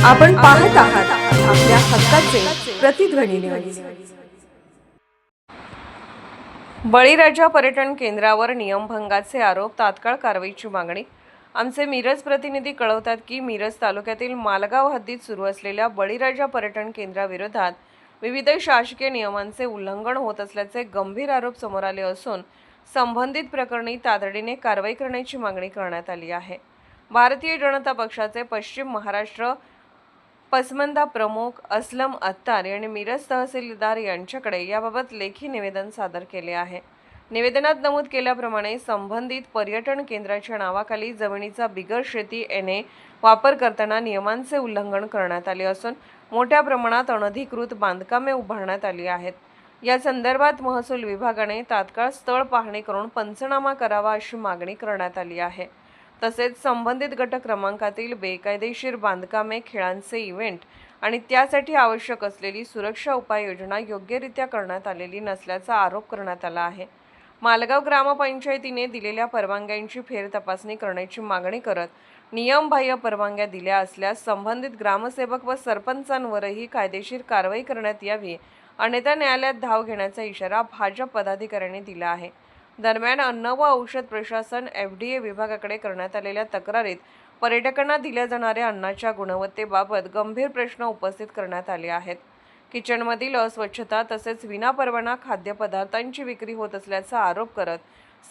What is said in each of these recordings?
आपण पाहत आहात आपल्या हक्काचे प्रतिध्वनी न्यूज। बळीराजा पर्यटन केंद्रावर नियमभंगाचे आरोप, तात्काळ कारवाईची मागणी। आमचे मिरज प्रतिनिधी कळवतात की मिरज तालुक्यातील मालगाव हद्दीत सुरू असलेल्या बळीराजा पर्यटन केंद्राविरोधात विविध शासकीय नियमांचे उल्लंघन होत असल्याचे गंभीर आरोप समोर आले असून संबंधित प्रकरणी तातडीने कारवाई करण्याची मागणी करण्यात आली आहे। भारतीय जनता पक्षाचे पश्चिम महाराष्ट्र पसमंदा प्रमुख असलम अत्तार यांनी मिरज तहसीलदार यांच्याकडे याबाबत लेखी निवेदन सादर केले आहे। निवेदनात नमूद केल्याप्रमाणे संबंधित पर्यटन केंद्राच्या नावाखाली जमिनीचा बिगर शेती एने वापर करताना नियमांचे उल्लंघन करण्यात आले असून मोठ्या प्रमाणात अनधिकृत बांधकामे उभारण्यात आली आहेत। या संदर्भात महसूल विभागाने तात्काळ स्थळ पाहणी करून पंचनामा करावा अशी मागणी करण्यात आली आहे। तसेच संबंधित गट क्रमांकातील बेकायदेशीर बांधकामे, खेळांचे इव्हेंट आणि त्यासाठी आवश्यक असलेली सुरक्षा उपाययोजना योग्यरित्या करण्यात आलेली नसल्याचा आरोप करण्यात आला आहे। मालगाव ग्रामपंचायतीने दिलेल्या परवानग्यांची फेरतपासणी करण्याची मागणी करत नियमबाह्य परवानग्या दिल्या असल्यास संबंधित ग्रामसेवक व सरपंचांवरही कायदेशीर कारवाई करण्यात यावी, अन्यथा न्यायालयात धाव घेण्याचा इशारा भाजप पदाधिकाऱ्यांनी दिला आहे। दरम्यान अन्न व औषध प्रशासन FDA विभागाकडे करण्यात आलेल्या तक्रारीत पर्यटकांना दिल्या जाणाऱ्या अन्नाच्या गुणवत्तेबाबत गंभीर प्रश्न उपस्थित करण्यात आले आहेत। किचनमधील अस्वच्छता तसेच विनापरवाना खाद्यपदार्थांची विक्री होत असल्याचा आरोप करत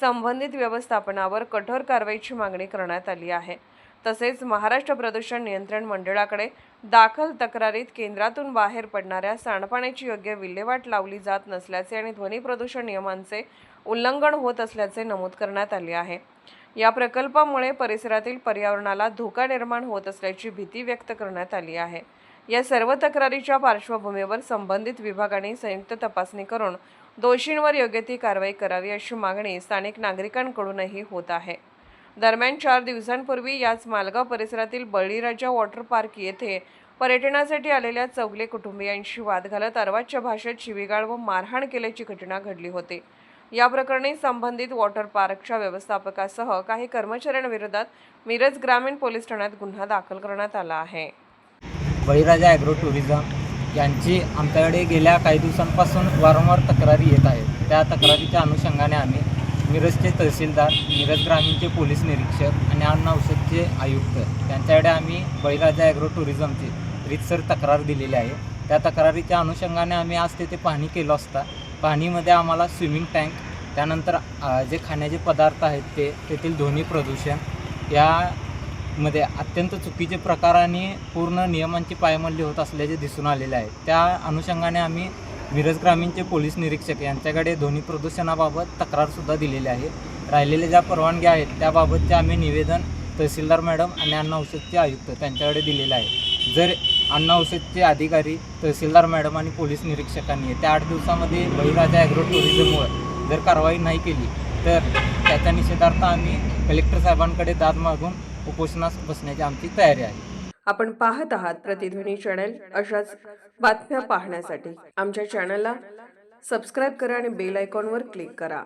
संबंधित व्यवस्थापनावर कठोर कारवाईची मागणी करण्यात आली आहे। तसेच महाराष्ट्र प्रदूषण नियंत्रण मंडळाकडे दाखल तक्रारीत केंद्रातून बाहेर पडणाऱ्या सांडपाण्याची योग्य विल्हेवाट लावली जात नसल्याचे आणि ध्वनी प्रदूषण नियमांचे उल्लंघन होत असल्याचे नमूद करण्यात आले आहे। या प्रकल्पामुळे परिसरातील पर्यावरणाला धोका निर्माण होत असल्याची भीती व्यक्त करण्यात आली आहे। या सर्व तक्रारीच्या पार्श्वभूमीवर संबंधित विभागाने संयुक्त तपासणी करून दोषींवर योग्य ती कारवाई करावी अशी मागणी स्थानिक नागरिकांकडूनही होत आहे। दरम्यान 4 दिवसांपूर्वी याच मालगाव परिसरातील बळीराजा वॉटर पार्क येथे पर्यटनासाठी आलेल्या चौगले कुटुंबियांशी वाद घालत अर्वाच्य भाषेत शिवीगाळ व मारहाण केल्याची घटना घडली होती। या प्रकरणी संबंधित वॉटर पार्कच्या व्यवस्थापकासह काही कर्मचाऱ्यांविरोधात मिरज ग्रामीण पोलीस ठाण्यात गुन्हा दाखल करण्यात आला आहे। बळीराजा ॲग्रो टुरिझम यांची आमच्याकडे गेल्या काही दिवसांपासून वारंवार तक्रारी येत आहेत। त्या तक्रारीच्या अनुषंगाने आम्ही मिरजचे तहसीलदार, मिरज ग्रामीणचे पोलीस निरीक्षक आणि अन्न औषधचे आयुक्त यांच्याकडे आम्ही बळीराजा ॲग्रो टुरिझमची रीतसर तक्रार दिलेली आहे। त्या तक्रारीच्या अनुषंगाने आम्ही आज तेथे पाहणी केलं असता पाहणीमध्ये आम्हाला स्विमिंग टँक, त्यानंतर जे खाण्याचे पदार्थ आहेत तेथील ध्वनी प्रदूषण यामध्ये अत्यंत चुकीचे प्रकार आणि पूर्ण नियमांची पायमल्ली होत असल्याचे दिसून आलेले आहे। त्या अनुषंगाने आम्ही मिरज ग्रामीणचे पोलीस निरीक्षक यांच्याकडे ध्वनी प्रदूषणाबाबत तक्रारसुद्धा दिलेली आहे। राहिलेल्या ज्या परवानग्या आहेत त्याबाबतचे आम्ही निवेदन तहसीलदार मॅडम आणि अन्न औषधचे आयुक्त त्यांच्याकडे दिलेलं आहे। जर अन्न औषधचे अधिकारी, तहसीलदार मॅडम आणि पोलीस निरीक्षकांनी त्या 8 दिवसामध्ये बळीराजा ॲग्रो टुरिझमवर जर कारवाई नाही केली तर त्याच्या निषेधार्थ आम्ही कलेक्टर साहेबांकडे दाद मागून उपोषणास बसण्याची आमची तयारी आहे। आपण पाहत आहात प्रतिध्वनी चॅनल। अशाच बातम्या पाहण्यासाठी आमच्या चॅनलला सबस्क्राइब करा आणि बेल आयकॉनवर क्लिक करा।